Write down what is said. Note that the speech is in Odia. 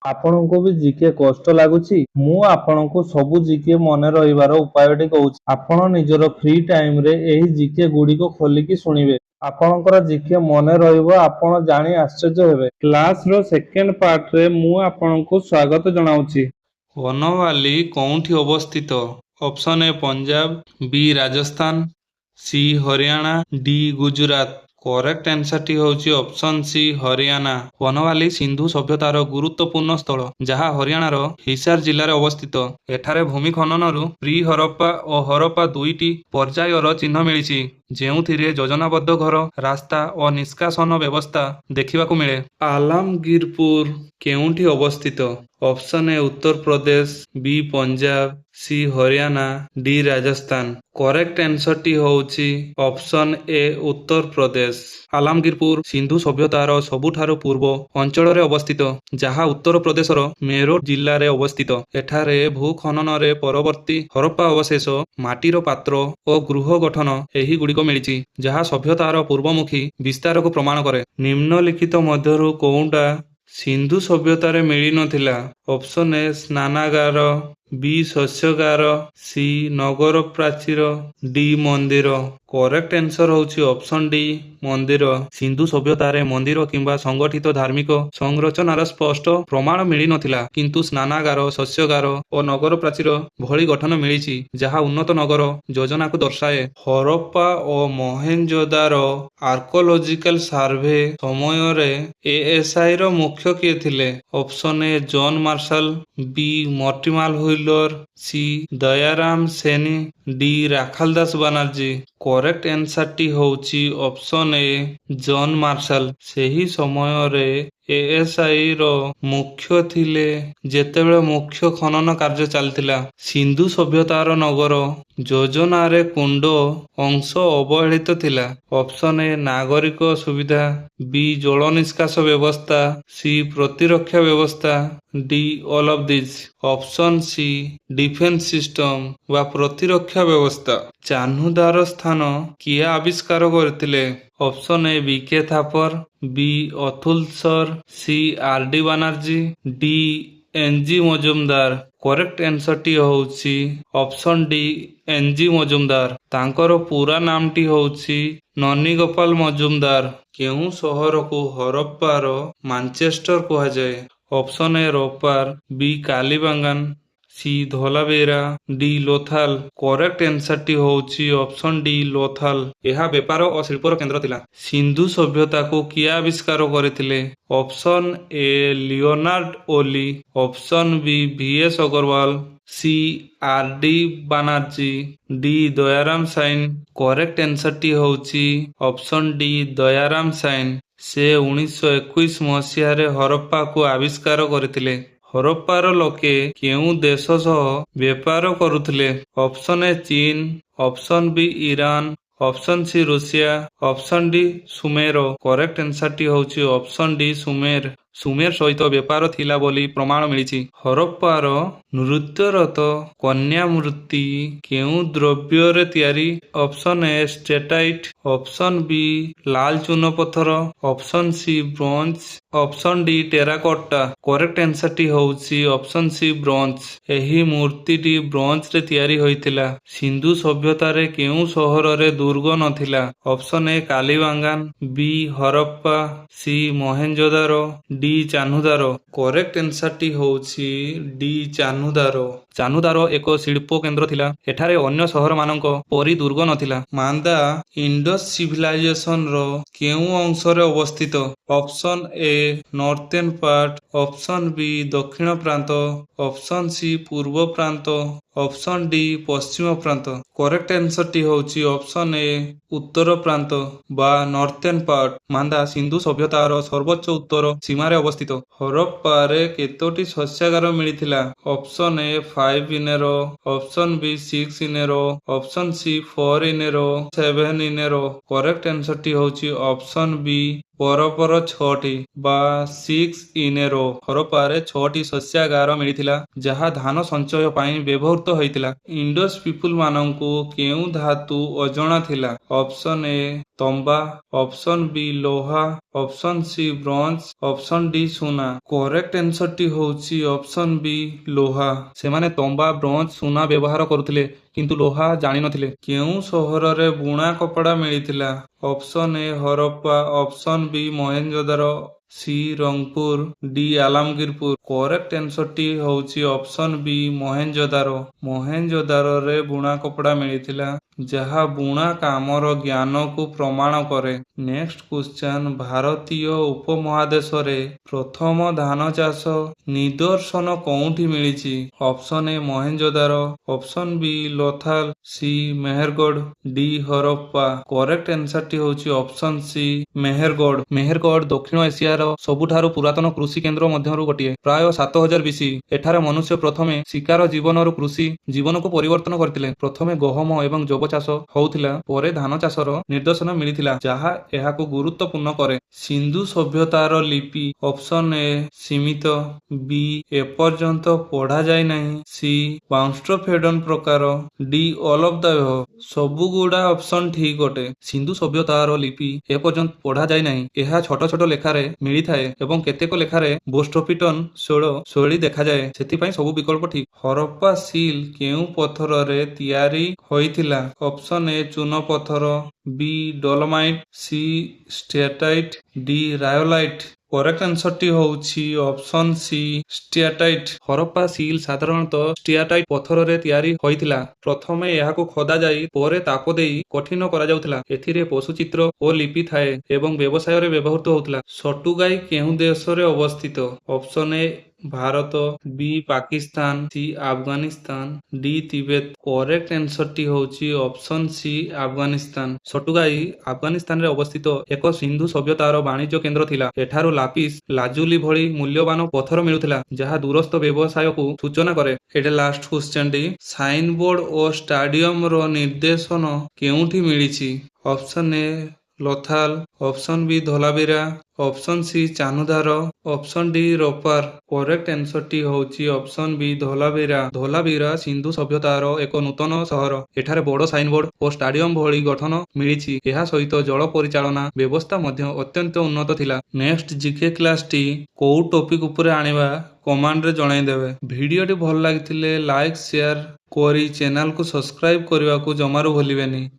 ଆପଣଙ୍କୁ ବି ଜିକେ କଷ୍ଟ ଲାଗୁଛି? ମୁଁ ଆପଣଙ୍କୁ ସବୁ ଜିକେ ମନେ ରହିବାର ଉପାୟଟି କହୁଛି। ଆପଣ ନିଜର ଫ୍ରି ଟାଇମରେ ଏହି ଜିକେ ଗୁଡ଼ିକ ଖୋଲିକି ଶୁଣିବେ। ଆପଣଙ୍କର ଜିକେ ମନେ ରହିବ, ଆପଣ ଜାଣି ଆଶ୍ଚର୍ଯ୍ୟ ହେବେ। କ୍ଲାସର ସେକେଣ୍ଡ ପାର୍ଟରେ ମୁଁ ଆପଣଙ୍କୁ ସ୍ୱାଗତ ଜଣାଉଛି। ବନୱାଲି କେଉଁଠି ଅବସ୍ଥିତ? Option A Punjab, B Rajasthan, C Haryana, D Gujarat. Correct ଆନ୍ସରଟି ହେଉଛି ଅପସନ୍ ସି ହରିୟାଣା। ବନୱାଲି ସିନ୍ଧୁ ସଭ୍ୟତାର ଗୁରୁତ୍ୱପୂର୍ଣ୍ଣ ସ୍ଥଳ, ଯାହା ହରିୟାଣାର ହିସାର ଜିଲ୍ଲାରେ ଅବସ୍ଥିତ। ଏଠାରେ ଭୂମି ଖନନରୁ ପ୍ରି ହରପ୍ପା ଓ ହରପ୍ପା ଦୁଇଟି ପର୍ଯ୍ୟାୟର ଚିହ୍ନ ମିଳିଛି, ଯେଉଁଥିରେ ଯୋଜନାବଦ୍ଧ ଘର, ରାସ୍ତା ଓ ନିଷ୍କାସନ ବ୍ୟବସ୍ଥା ଦେଖିବାକୁ ମିଳେ। ଆଲାମଗୀରପୁର କେଉଁଠି ଅବସ୍ଥିତ? Option A Uttar Pradesh, B Punjab, C Haryana, D Rajasthan. Correct ଆନ୍ସରଟି ହେଉଛି ଅପସନ୍ ଏ ଉତ୍ତରପ୍ରଦେଶ। ଆଲାମଗୀରପୁର ସିନ୍ଧୁ ସଭ୍ୟତାର ସବୁଠାରୁ ପୂର୍ବ ଅଞ୍ଚଳରେ ଅବସ୍ଥିତ, ଯାହା ଉତ୍ତରପ୍ରଦେଶର ମେରଠ ଜିଲ୍ଲାରେ ଅବସ୍ଥିତ। ଏଠାରେ ଭୂଖନନରେ ପରବର୍ତ୍ତୀ ହରପ୍ପା ଅବଶେଷ, ମାଟିର ପାତ୍ର ଓ ଗୃହ ଗଠନ ଏହିଗୁଡ଼ିକ ମିଳିଛି, ଯାହା ସଭ୍ୟତାର ପୂର୍ବମୁଖୀ ବିସ୍ତାରକୁ ପ୍ରମାଣ କରେ। ନିମ୍ନଲିଖିତ ମଧ୍ୟରୁ କେଉଁଟା ସିନ୍ଧୁ ସଭ୍ୟତାରେ ମିଳିନଥିଲା? ଅପସନ୍ ଏ ସ୍ନାନାଗାର, ବି ଶସ୍ୟଗାର, ସି ନଗର ପ୍ରାଚୀର, ଡି ମନ୍ଦିର। କରେକ୍ଟ ଆନ୍ସର ହେଉଛି ଅପସନ୍ ଡି ମନ୍ଦିର। ସିନ୍ଧୁ ସଭ୍ୟତାରେ ମନ୍ଦିର କିମ୍ବା ସଂଗଠିତ ଧାର୍ମିକ ସଂରଚନାର ସ୍ପଷ୍ଟ ପ୍ରମାଣ ମିଳିନଥିଲା, କିନ୍ତୁ ସ୍ନାନାଗାର, ଶସ୍ୟଗାର ଓ ନଗର ପ୍ରାଚୀର ଭଳି ଗଠନ ମିଳିଛି, ଯାହା ଉନ୍ନତ ନଗର ଯୋଜନାକୁ ଦର୍ଶାଏ। ହରପ୍ପା ଓ ମହେଞ୍ଜୋଦାରୋ ଆର୍କୋଲୋଜିକାଲ ସର୍ଭେ ସମୟରେ ଏଏସ୍ଆଇର ମୁଖ୍ୟ କିଏ ଥିଲେ? Option A John Marshall, B Mortimer Wheeler, C Dayaram Sahni, D Rakhaldas Banerjee. Correct ଆନ୍ସରଟି ହେଉଛି ଅପସନ୍ ଏ ଜନ୍ ମାର୍ଶାଲ। ସେହି ସମୟରେ ଏଏସ୍ଆଇର ମୁଖ୍ୟ ଥିଲେ ଯେତେବେଳେ ମୁଖ୍ୟ ଖନନ କାର୍ଯ୍ୟ ଚାଲିଥିଲା। ସିନ୍ଧୁ ସଭ୍ୟତାର ନଗର ଯୋଜନାରେ କୁଣ୍ଡ ଅଂଶ ଅବହେଳିତ ଥିଲା। ଅପସନ୍ ଏ ନାଗରିକ ସୁବିଧା, ବି ଜଳ ନିଷ୍କାସ ବ୍ୟବସ୍ଥା, ସି ପ୍ରତିରକ୍ଷା ବ୍ୟବସ୍ଥା, D all of this. Option C defence system ବା ପ୍ରତିରକ୍ଷା ବ୍ୟବସ୍ଥା। ଚାହ୍ନୁଦାର ସ୍ଥାନ କିଏ ଆବିଷ୍କାର କରିଥିଲେ? Option A B K Thapar, B Atul Sur, C R D Banerjee, D N G Majumdar. Correct ଆନ୍ସରଟି ହେଉଛି option D N G Majumdar. ତାଙ୍କର ପୁରା ନାମଟି ହେଉଛି ନନୀ ଗୋପାଳ ମଜୁମଦାର। କେଉଁ ସହରକୁ ହରପ୍ପାର ମାଞ୍ଚେଷ୍ଟର କୁହାଯାଏ? Option A Ropar, B Kalibangan, C Dholavira, D Lothal. Correct ଆନ୍ସରଟି ହେଉଛି ଅପସନ୍ ଡି ଲୋଥାଲ। ଏହା ବେପାର ଓ ଶିଳ୍ପର କେନ୍ଦ୍ର ଥିଲା। ସିନ୍ଧୁ ସଭ୍ୟତାକୁ କିଏ ଆବିଷ୍କାର କରିଥିଲେ? Option A Leonard Woolley, option B V S Agrawal, C R D Banerjee, D Dayaram Sahni. Correct ଆନ୍ସରଟି ହେଉଛି ଅପସନ୍ ଡି ଦୟାରାମ ସାଇନ। ସେ 1921 ମସିହାରେ ହରପ୍ପାକୁ ଆବିଷ୍କାର କରିଥିଲେ। ହରପ୍ପାର ଲୋକେ କେଉଁ ଦେଶ ସହ ବେପାର କରୁଥିଲେ? ଅପସନ୍ ଏ ଚୀନ, option B Iran, option C Russia, option D Sumer. Correct ଆନ୍ସରଟି ହେଉଛି ଅପସନ୍ ଡି ସୁମେର। ସୁମେର ସହିତ ବେପାର ଥିଲା ବୋଲି ପ୍ରମାଣ ମିଳିଛି। ହରପ୍ପାର ନୃତ୍ୟରତ କନ୍ୟା ମୂର୍ତ୍ତି କେଉଁ ଦ୍ରବ୍ୟରେ ତିଆରି? Option A steatite, option B ଲାଲ ଚୂନପଥର, option C bronze, option D terracotta. Correct ଆନ୍ସରଟି ହେଉଛି ଅପସନ୍ ସି ବ୍ରୋଞ୍ଜ। ଏହି ମୂର୍ତ୍ତିଟି ବ୍ରୋଞ୍ଜରେ ତିଆରି ହୋଇଥିଲା। ସିନ୍ଧୁ ସଭ୍ୟତାରେ କେଉଁ ସହରରେ ଦୁର୍ଗ ନଥିଲା? Option A Kalibangan, B Harappa, C Mohenjodaro, D Chanhudaro. Correct ଆନ୍ସରଟି ହେଉଛି ଡି ଚାହ୍ନୁଦାରୋ। ଚାହ୍ନୁଦାରୋ ଏକ ଶିଳ୍ପ କେନ୍ଦ୍ର ଥିଲା। ଏଠାରେ ଅନ୍ୟ ସହରମାନଙ୍କ ପରି ଦୁର୍ଗ ନଥିଲା। ମାନ୍ଦା ଇଣ୍ଡସ୍ ସିଭିଲାଇଜେସନର କେଉଁ ଅଂଶରେ ଅବସ୍ଥିତ? Option A northern part, option B ଦକ୍ଷିଣ ପ୍ରାନ୍ତ, ଅପସନ୍ ସି ପୂର୍ବ ପ୍ରାନ୍ତ, ଅପସନ୍ ଡି ପଶ୍ଚିମ ପ୍ରାନ୍ତ। କରେକ୍ଟ ଆନ୍ସରଟି ହେଉଛି ଅପସନ୍ ଏ ଉତ୍ତର ପ୍ରାନ୍ତ ବା ନର୍ଥର୍ନ ପାର୍ଟ। ମାନ୍ଦା ସିନ୍ଧୁ ସଭ୍ୟତାର ସର୍ବୋଚ୍ଚ ଉତ୍ତର ସୀମାରେ ଅବସ୍ଥିତ। ହରପ୍ପାରେ କେତୋଟି ଶସ୍ୟାଗାର ମିଳିଥିଲା? ଅପସନ୍ ଏ 5 ଇନ୍ ଏ ରୋ, ଅପସନ୍ ବି 6 ଇନ୍ ଏ ରୋ, ଅପସନ୍ ସି 4 ଇନ୍ ଏ ରୋ, 7 ଇନ୍ ଏ ରୋ। କରେକ୍ଟ ଆନ୍ସରଟି ହେଉଛି ଅପସନ୍ ବି ପରପର 6ଟି ବା 6 ଇନ୍ ଏ ରୋ। ହରପ୍ପାରେ 6ଟି ଶସ୍ୟାଗାର ମିଳିଥିଲା, ଯାହା ଧାନ ସଞ୍ଚୟ ପାଇଁ ବ୍ୟବହୃତ ହୋଇଥିଲା। ଇଣ୍ଡସ୍ ପିପୁଲ ମାନଙ୍କୁ କେଉଁ ଧାତୁ ଅଜଣା ଥିଲା? ଅପସନ୍ ଏ ତମ୍ବା, ଅପସନ୍ ବି ଲୌହ, option C bronze, option D ସୁନା। କରେକ୍ଟ ଆନ୍ସରଟି ହେଉଛି ଅପସନ୍ ବି ଲୁହା। ସେମାନେ ତମ୍ବା, ବ୍ରୋଞ୍ଜ, ସୁନା ବ୍ୟବହାର କରୁଥିଲେ କିନ୍ତୁ ଲୁହା ଜାଣିନଥିଲେ। କେଉଁ ସହରରେ ବୁଣା କପଡ଼ା ମିଳିଥିଲା? Option A Harappa, option B Mohenjodaro, C Rangpur, D Alamgirpur. Correct ଆନ୍ସରଟି ହେଉଛି ଅପସନ୍ ବି ମହେଞ୍ଜୋଦାରୋ। ମହେଞ୍ଜୋଦାରୋରେ ବୁଣା କପଡ଼ା ମିଳିଥିଲା ଯାହା ବୁଣା କାମର ଜ୍ଞାନକୁ ପ୍ରମାଣ କରେ। ନେକ୍ସଟ କ୍ୱେଶ୍ଚନ୍, ଭାରତୀୟ ଉପମହାଦେଶରେ ପ୍ରଥମ ଧାନ ଚାଷ ନିଦର୍ଶନ କେଉଁଠି ମିଳିଛି? Option A Mohenjodaro, option B Lothal, C Mehrgarh, D Harappa. Correct ଆନ୍ସରଟି ହେଉଛି ଅପସନ୍ ସି ମେହେରଗଡ଼। ମେହେରଗଡ଼ ଦକ୍ଷିଣ ଏସିଆର ସବୁଠାରୁ ପୁରାତନ କୃଷି କେନ୍ଦ୍ର ମଧ୍ୟରୁ ଗୋଟିଏ। ପ୍ରାୟ 7000 ବିସି ଏଠାରେ ମନୁଷ୍ୟ ପ୍ରଥମେ ଶିକାର ଜୀବନରୁ କୃଷି ଜୀବନକୁ ପରିବର୍ତ୍ତନ କରିଥିଲେ। ପ୍ରଥମେ ଗହମ ଏବଂ ଯବ ଚାଷ ହେଉଥିଲା, ପରେ ଧାନ ଚାଷର ନିର୍ଦ୍ଦେଶନ ମିଳିଥିଲା ଯାହା ଏହାକୁ ଗୁରୁତ୍ୱପୂର୍ଣ୍ଣ କରେ। ସିନ୍ଧୁ ସଭ୍ୟତାର ଲିପି? ଅପସନ୍ ଏ ସୀମିତ, ବି ଏପର୍ଯ୍ୟନ୍ତ ପଢ଼ାଯାଇ ନାହିଁ, ସି ବାଉନ୍ସଫେଡନ୍ ପ୍ରକାର, D all of the above. ସବୁଗୁଡ଼ା ଅପସନ୍ ଠିକ୍ ଅଟେ। ସିନ୍ଧୁ ସଭ୍ୟତାର ଲିପି ଏପର୍ଯ୍ୟନ୍ତ ପଢ଼ାଯାଇ ନାହିଁ। ଏହା ଛୋଟ ଛୋଟ ଲେଖାରେ ମିଳିଥାଏ ଏବଂ କେତେକ ଲେଖାରେ ବୋଷ୍ଟଫିଟନ୍ ଶୈଳୀ ଦେଖାଯାଏ, ସେଥିପାଇଁ ସବୁ ବିକଳ୍ପ ଠିକ୍। ହରପ୍ପା ସିଲ୍ କେଉଁ ପଥରରେ ତିଆରି ହୋଇଥିଲା? ଅପସନ୍ ଏ ଚୂନ ପଥର, ବି ଡୋଲୋମାଇଟ୍, ସି ଷ୍ଟ୍ୟାଟାଇଟ୍, ଡି ରାୟୋଲାଇଟ୍। କରେକ୍ଟ ଆନ୍ସରଟି ହେଉଛି ଅପସନ୍ ସି ଷ୍ଟ୍ୟାଟାଇଟ୍। ହରପ୍ପା ସିଲ୍ ସାଧାରଣତଃ ଷ୍ଟ୍ୟାଟାଇଟ୍ ପଥରରେ ତିଆରି ହୋଇଥିଲା। ପ୍ରଥମେ ଏହାକୁ ଖୋଦାଯାଇ ପରେ ତାପ ଦେଇ କଠିନ କରାଯାଉଥିଲା। ଏଥିରେ ପଶୁଚିତ୍ର ଓ ଲିପି ଥାଏ ଏବଂ ବ୍ୟବସାୟରେ ବ୍ୟବହୃତ ହେଉଥିଲା। ସଟୁଗାଇ କେଉଁ ଦେଶରେ ଅବସ୍ଥିତ? Option A Bharat, B Pakistan, C Afghanistan, D Tibet. Correct ଆନ୍ସରଟି ହେଉଛି ଅପସନ୍ ସି ଆଫଗାନିସ୍ତାନ। ସଟୁଗାଇ ଆଫଗାନିସ୍ତାନରେ ଅବସ୍ଥିତ ଏକ ସିନ୍ଧୁ ସଭ୍ୟତାର ବାଣିଜ୍ୟ କେନ୍ଦ୍ର ଥିଲା। ଏଠାରୁ ଲାପିସ୍ ଲାଜୁଲି ଭଳି ମୂଲ୍ୟବାନ ପଥର ମିଳୁଥିଲା ଯାହା ଦୂରସ୍ଥ ବ୍ୟବସାୟକୁ ସୂଚନା କରେ। ଏଠି ଲାଷ୍ଟ କ୍ୱେଶ୍ଚନଟି, ସାଇନବୋର୍ଡ ଓ ଷ୍ଟାଡିୟମର ନିର୍ଦ୍ଦେଶନ କେଉଁଠି ମିଳିଛି? Option A Lothal, option B Dholavira, option C Chanhudaro, option D Ropar. Correct ଆନ୍ସରଟି ହେଉଛି ଅପସନ୍ ବି ଧୋଲାବିରା। ଧୋଲାବିରା ସିନ୍ଧୁ ସଭ୍ୟତାର ଏକ ନୂତନ ସହର। ଏଠାରେ ବଡ଼ ସାଇନବୋର୍ଡ ଓ ଷ୍ଟାଡିୟମ ଭଳି ଗଠନ ମିଳିଛି। ଏହା ସହିତ ଜଳ ପରିଚାଳନା ବ୍ୟବସ୍ଥା ମଧ୍ୟ ଅତ୍ୟନ୍ତ ଉନ୍ନତ ଥିଲା। ନେକ୍ସଟ ଜିକେ କ୍ଲାସଟି କୋଉ ଟପିକ ଉପରେ ଆଣିବା କମେଣ୍ଟରେ ଜଣାଇଦେବେ। ଭିଡ଼ିଓଟି ଭଲ ଲାଗିଥିଲେ ଲାଇକ୍ ସେୟାର କରି ଚ୍ୟାନେଲକୁ ସବସ୍କ୍ରାଇବ କରିବାକୁ ଜମାରୁ ଭୁଲିବେନି।